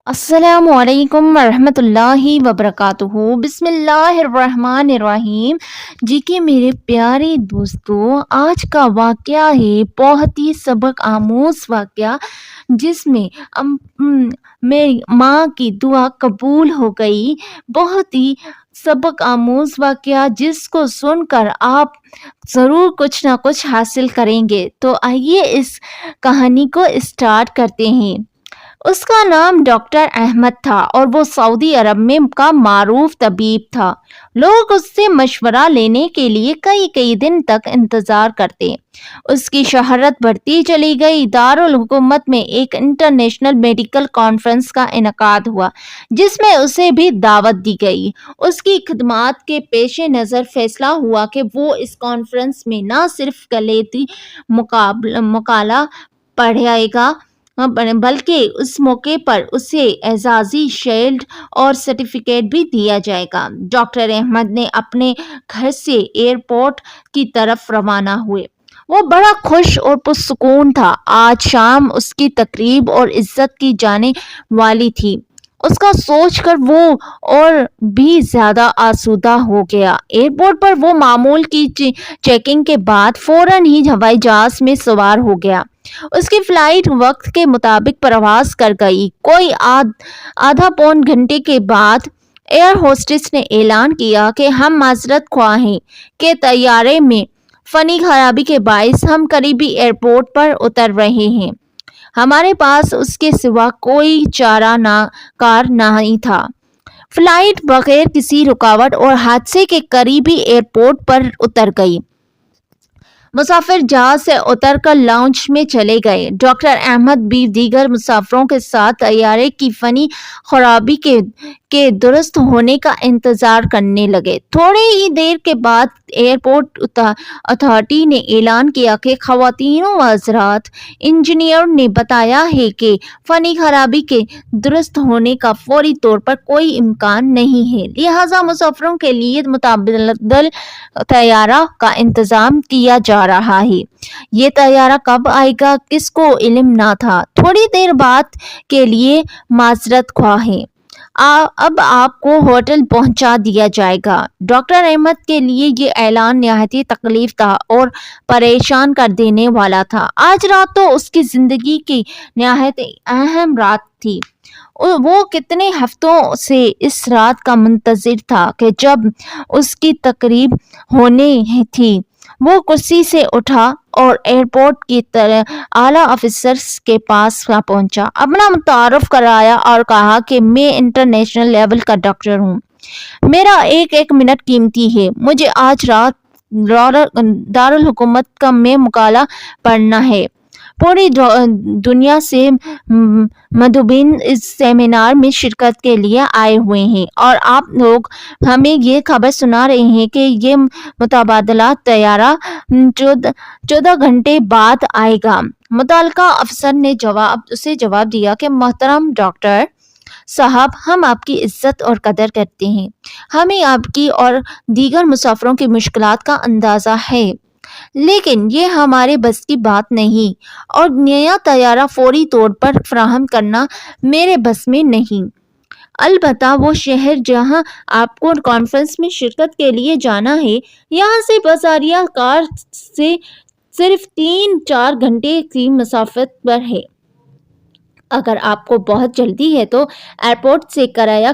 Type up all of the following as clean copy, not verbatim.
السلام علیکم ورحمۃ اللہ وبرکاتہ۔ بسم اللہ الرحمن الرحیم۔ جی کہ میرے پیارے دوستو، آج کا واقعہ ہے بہت ہی سبق آموز واقعہ، جس میں میری ماں کی دعا قبول ہو گئی۔ بہت ہی سبق آموز واقعہ جس کو سن کر آپ ضرور کچھ نہ کچھ حاصل کریں گے۔ تو آئیے اس کہانی کو اسٹارٹ کرتے ہیں۔ اس کا نام ڈاکٹر احمد تھا اور وہ سعودی عرب میں کا معروف طبیب تھا۔ لوگ اس سے مشورہ لینے کے لیے کئی دن تک انتظار کرتے۔ اس کی شہرت بڑھتی چلی گئی۔ دارالحکومت میں ایک انٹرنیشنل میڈیکل کانفرنس کا انعقاد ہوا، جس میں اسے بھی دعوت دی گئی۔ اس کی خدمات کے پیش نظر فیصلہ ہوا کہ وہ اس کانفرنس میں نہ صرف کلیدی مقالہ پڑھائے گا، بلکہ اس موقع پر اسے اعزازی شیلڈ اور سرٹیفکیٹ بھی دیا جائے گا۔ ڈاکٹر احمد نے اپنے گھر سے ایئرپورٹ کی طرف روانہ ہوئے۔ وہ بڑا خوش اور پرسکون تھا۔ آج شام اس کی تقریب اور عزت کی جانے والی تھی۔ اس کا سوچ کر وہ اور بھی زیادہ آسودہ ہو گیا۔ ایئرپورٹ پر وہ معمول کی چیکنگ کے بعد فوراً ہی ہوائی جہاز میں سوار ہو گیا۔ اس کی فلائٹ وقت کے مطابق پرواز کر گئی۔ کوئی آدھا پون گھنٹے کے بعد ایئر ہوسٹس نے اعلان کیا کہ ہم معذرت خواہ ہیں کہ طیارے میں فنی خرابی کے باعث ہم قریبی ایئرپورٹ پر اتر رہے ہیں۔ ہمارے پاس اس کے سوا کوئی چارہ کار نہیں تھا۔ فلائٹ بغیر کسی رکاوٹ اور حادثے کے قریبی ایئرپورٹ پر اتر گئی۔ مسافر جہاز سے اتر کر لاؤنج میں چلے گئے۔ ڈاکٹر احمد بھی دیگر مسافروں کے ساتھ طیارے کی فنی خرابی کے درست ہونے کا انتظار کرنے لگے۔ تھوڑی ہی دیر کے بعد ایئرپورٹ اتھارٹی نے اعلان کیا کہ خواتین و حضرات، انجینئر نے بتایا ہے کہ فنی خرابی کے درست ہونے کا فوری طور پر کوئی امکان نہیں ہے، لہٰذا مسافروں کے لیے متبادل طیارہ کا انتظام کیا جا رہا ہے۔ یہ طیارہ کب آئے گا کس کو علم نہ تھا۔ تھوڑی دیر بعد کے لیے معذرت خواہ ہیں، اب آپ کو ہوٹل پہنچا دیا جائے گا۔ ڈاکٹر احمد کے لیے یہ اعلان نہایت تکلیف دہ اور پریشان کر دینے والا تھا۔ آج رات تو اس کی زندگی کی نہایت اہم رات تھی۔ وہ کتنے ہفتوں سے اس رات کا منتظر تھا کہ جب اس کی تقریب ہونی تھی۔ وہ کرسی سے اٹھا اور ایئرپورٹ کی اعلیٰ افسرز کے پاس پہنچا، اپنا متعارف کرایا اور کہا کہ میں انٹرنیشنل لیول کا ڈاکٹر ہوں۔ میرا ایک منٹ قیمتی ہے۔ مجھے آج رات دارالحکومت میں مقالہ پڑھنا ہے۔ پوری دنیا سے مندوبین اس سیمینار میں شرکت کے لیے آئے ہوئے ہیں اور آپ لوگ ہمیں یہ خبر سنا رہے ہیں کہ یہ متبادلہ طیارہ 14 گھنٹے بعد آئے گا۔ متعلقہ افسر نے اسے جواب دیا کہ محترم ڈاکٹر صاحب، ہم آپ کی عزت اور قدر کرتے ہیں۔ ہمیں آپ کی اور دیگر مسافروں کی مشکلات کا اندازہ ہے، لیکن یہ ہمارے بس کی بات نہیں اور نیا طیارہ فوری طور پر فراہم کرنا میرے بس میں نہیں۔ البتہ وہ شہر جہاں آپ کو کانفرنس میں شرکت کے لیے جانا ہے، یہاں سے بذریعہ کار سے صرف 3-4 گھنٹے کی مسافت پر ہے۔ اگر آپ کو بہت جلدی ہے تو ایئرپورٹ سے کرایہ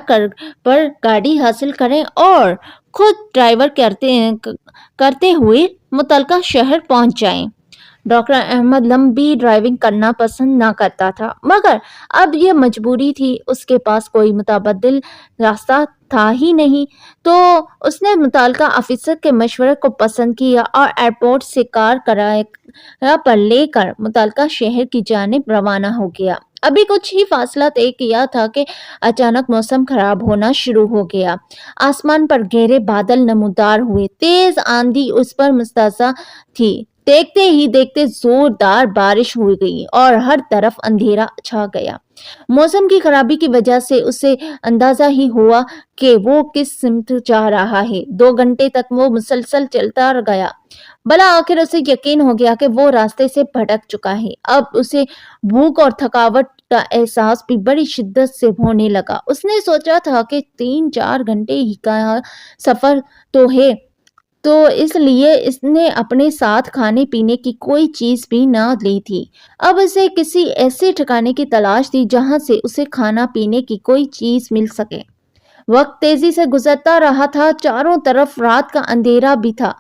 پر گاڑی حاصل کریں اور خود ڈرائیو کرتے ہوئے متعلقہ شہر پہنچ جائیں۔ ڈاکٹر احمد لمبی ڈرائیونگ کرنا پسند نہ کرتا تھا، مگر اب یہ مجبوری تھی۔ اس کے پاس کوئی متبادل راستہ تھا ہی نہیں، تو اس نے متعلقہ افسر کے مشورے کو پسند کیا اور ایئرپورٹ سے کار کرایہ پر لے کر متعلقہ شہر کی جانب روانہ ہو گیا۔ ابھی کچھ ہی فاصلہ طے کیا تھا کہ اچانک موسم خراب ہونا شروع ہو گیا۔ آسمان پر گہرے بادل نمودار ہوئے، تیز آندھی اس پر مستعصی تھی۔ دیکھتے ہی دیکھتے زوردار بارش ہو گئی اور ہر طرف اندھیرا چھا گیا۔ موسم کی خرابی کی وجہ سے اسے اندازہ ہی ہوا کہ وہ کس سمت جا رہا ہے۔ 2 گھنٹے تک وہ مسلسل چلتا گیا۔ بالآخر اسے یقین ہو گیا کہ وہ راستے سے بھٹک چکا ہے۔ اب اسے بھوک اور تھکاوٹ کا احساس بھی بڑی شدت سے ہونے لگا۔ اس نے سوچا تھا کہ 3-4 گھنٹے ہی کا سفر تو ہے، تو اس لیے اس نے اپنے ساتھ کھانے پینے کی کوئی چیز بھی نہ لی تھی۔ اب اسے کسی ایسے ٹھکانے کی تلاش تھی جہاں سے اسے کھانا پینے کی کوئی چیز مل سکے۔ وقت تیزی سے گزرتا رہا تھا، چاروں طرف رات کا اندھیرا بھی تھا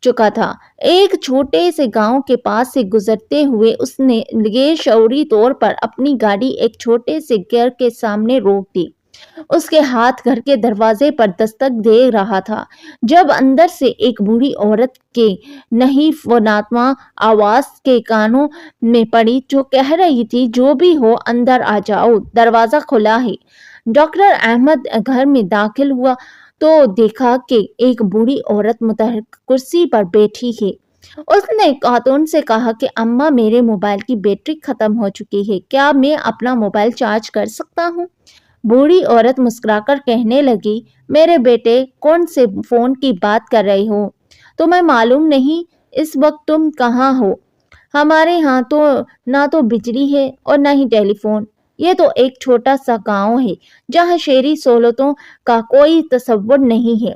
چکا تھا۔ ایک چھوٹے سے گاؤں کے پاس سے گزرتے ہوئے اس نے غیر شعوری طور پر اپنی گاڑی ایک چھوٹے سے گھر کے سامنے روک دی۔ اس کے ہاتھ گھر کے دروازے پر دستک دے رہا تھا جب اندر سے ایک بوڑھی عورت کے نحیف و ناتواں آواز کے کانوں میں پڑی، جو کہہ رہی تھی، جو بھی ہو اندر آ جاؤ، دروازہ کھلا ہے۔ ڈاکٹر احمد گھر میں داخل ہوا تو دیکھا کہ ایک بوڑھی عورت متحرک کرسی پر بیٹھی ہے۔ اس نے خاتون سے کہا کہ اماں، میرے موبائل کی بیٹری ختم ہو چکی ہے، کیا میں اپنا موبائل چارج کر سکتا ہوں؟ بوڑھی عورت مسکرا کر کہنے لگی، میرے بیٹے، کون سے فون کی بات کر رہے ہو؟ تمہیں معلوم نہیں اس وقت تم کہاں ہو؟ ہمارے ہاں تو نہ تو بجلی ہے اور نہ ہی ٹیلی فون۔ یہ تو ایک چھوٹا سا گاؤں ہے جہاں شہری سہولتوں کا کوئی تصور نہیں ہے۔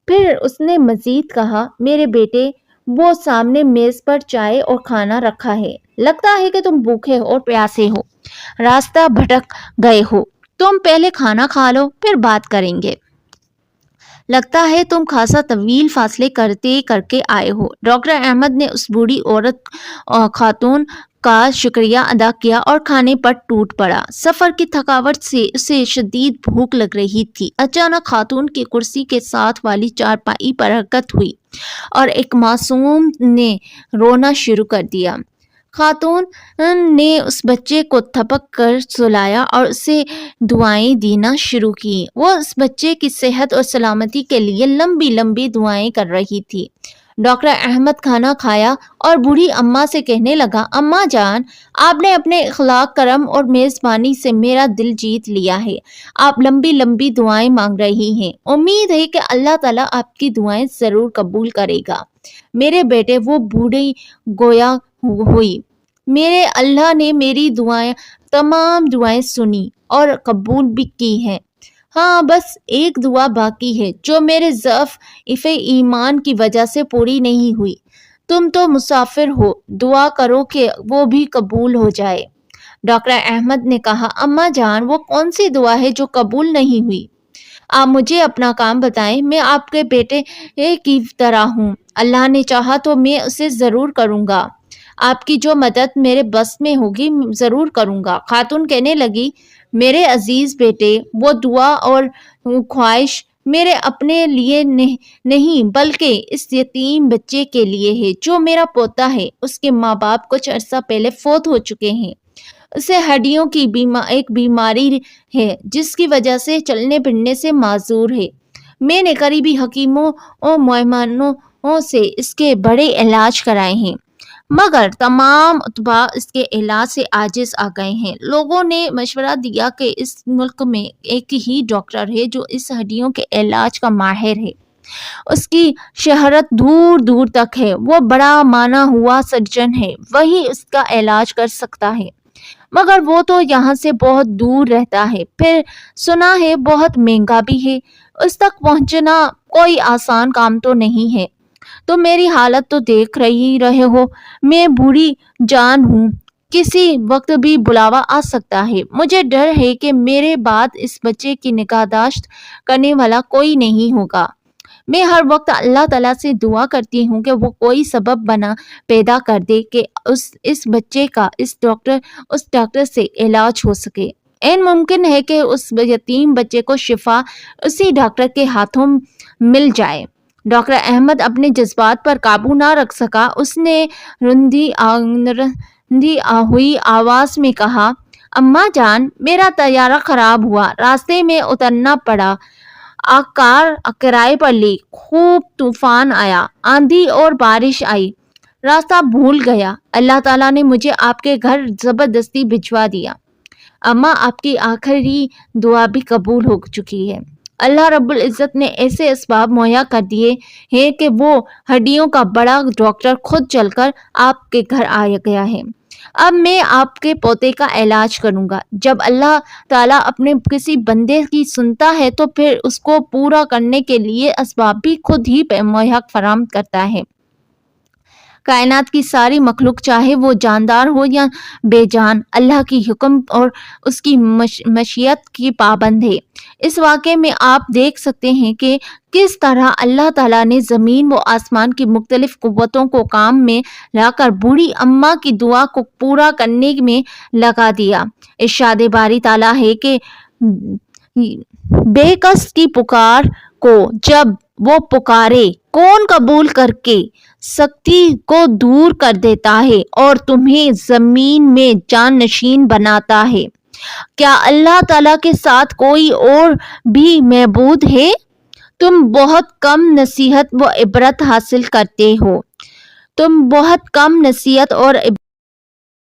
پھر اس نے مزید کہا، میرے بیٹے، وہ سامنے میز پر چائے اور کھانا رکھا ہے، لگتا ہے کہ تم بھوکے اور پیاسے ہو، راستہ بھٹک گئے ہو، تم پہلے کھانا کھا لو، پھر بات کریں گے۔ لگتا ہے تم خاصا طویل فاصلے کر کے آئے ہو۔ ڈاکٹر احمد نے اس بوڑھی عورت خاتون کا شکریہ ادا کیا اور کھانے پر ٹوٹ پڑا۔ سفر کی تھکاوٹ سے اسے شدید بھوک لگ رہی تھی۔ اچانک خاتون کی کرسی کے ساتھ والی چارپائی پر حرکت ہوئی اور ایک معصوم نے رونا شروع کر دیا۔ خاتون نے اس بچے کو تھپک کر سلایا اور اسے دعائیں دینا شروع کی۔ وہ اس بچے کی صحت اور سلامتی کے لیے لمبی لمبی دعائیں کر رہی تھی۔ ڈاکٹر احمد کھانا کھایا اور بوڑھی اماں سے کہنے لگا، اماں جان، آپ نے اپنے اخلاق، کرم اور میزبانی سے میرا دل جیت لیا ہے۔ آپ لمبی لمبی دعائیں مانگ رہی ہیں، امید ہے کہ اللہ تعالیٰ آپ کی دعائیں ضرور قبول کرے گا۔ میرے بیٹے، وہ بوڑھی گویا ہوئی، میرے اللہ نے میری تمام دعائیں سنی اور قبول بھی کی ہیں۔ ہاں، بس ایک دعا باقی ہے جو میرے ضعف ایمان کی وجہ سے پوری نہیں ہوئی۔ تم تو مسافر ہو، دعا کرو کہ وہ بھی قبول ہو جائے۔ ڈاکٹر احمد نے کہا، اماں جان، وہ کون سی دعا ہے جو قبول نہیں ہوئی؟ آپ مجھے اپنا کام بتائیں، میں آپ کے بیٹے کی طرح ہوں، اللہ نے چاہا تو میں اسے ضرور کروں گا، آپ کی جو مدد میرے بس میں ہوگی ضرور کروں گا۔ خاتون کہنے لگی، میرے عزیز بیٹے، وہ دعا اور خواہش میرے اپنے لیے نہیں بلکہ اس یتیم بچے کے لیے ہے جو میرا پوتا ہے۔ اس کے ماں باپ کچھ عرصہ پہلے فوت ہو چکے ہیں۔ اسے ہڈیوں کی ایک بیماری ہے جس کی وجہ سے چلنے پھرنے سے معذور ہے۔ میں نے قریبی حکیموں اور معمانوں سے اس کے بڑے علاج کرائے ہیں، مگر تمام اطباء اس کے علاج سے عاجز آ گئے ہیں۔ لوگوں نے مشورہ دیا کہ اس ملک میں ایک ہی ڈاکٹر ہے جو اس ہڈیوں کے علاج کا ماہر ہے، اس کی شہرت دور دور تک ہے، وہ بڑا مانا ہوا سرجن ہے، وہی اس کا علاج کر سکتا ہے، مگر وہ تو یہاں سے بہت دور رہتا ہے، پھر سنا ہے بہت مہنگا بھی ہے، اس تک پہنچنا کوئی آسان کام تو نہیں ہے۔ تو میری حالت تو دیکھ رہے ہو، میں بوڑھی جان ہوں، کسی وقت بھی بلاوا آ سکتا ہے، مجھے ڈر ہے کہ میرے بعد اس بچے کی نگہداشت کرنے والا کوئی نہیں ہوگا۔ میں ہر وقت اللہ تعالیٰ سے دعا کرتی ہوں کہ وہ کوئی سبب پیدا کر دے کہ اس بچے کا اس ڈاکٹر سے علاج ہو سکے۔ این ممکن ہے کہ اس یتیم بچے کو شفا اسی ڈاکٹر کے ہاتھوں مل جائے۔ ڈاکٹر احمد اپنے جذبات پر قابو نہ رکھ سکا، اس نے رندی ہوئی آواز میں کہا، اماں جان، میرا طیارہ خراب ہوا، راستے میں اترنا پڑا، کار کرائے پر لی، خوب طوفان آیا، آندھی اور بارش آئی، راستہ بھول گیا، اللہ تعالیٰ نے مجھے آپ کے گھر زبردستی بھجوا دیا۔ اماں، آپ کی آخری دعا بھی قبول ہو چکی ہے، اللہ رب العزت نے ایسے اسباب مہیا کر دیے ہیں کہ وہ ہڈیوں کا بڑا ڈاکٹر خود چل کر آپ کے گھر آ گیا ہے۔ اب میں آپ کے پوتے کا علاج کروں گا۔ جب اللہ تعالیٰ اپنے کسی بندے کی سنتا ہے تو پھر اس کو پورا کرنے کے لیے اسباب بھی خود ہی مہیا فراہم کرتا ہے۔ کائنات کی ساری مخلوق چاہے وہ جاندار ہو یا بے جان، اللہ کی حکم اور اس کی مشیت کی پابند ہے۔ اس واقعے میں آپ دیکھ سکتے ہیں کہ کس طرح اللہ تعالیٰ نے زمین و آسمان کی مختلف قوتوں کو کام میں لا کر بوڑھی اماں کی دعا کو پورا کرنے میں لگا دیا۔ ارشاد باری تعالیٰ ہے کہ بے کس کی پکار کو جب وہ پکارے کون قبول کر کے سختی کو دور کر دیتا ہے اور تمہیں زمین میں جان نشین بناتا ہے۔ کیا اللہ تعالیٰ کے ساتھ کوئی اور بھی معبود ہے؟ تم بہت کم نصیحت و عبرت حاصل کرتے ہو۔ تم بہت کم نصیحت اور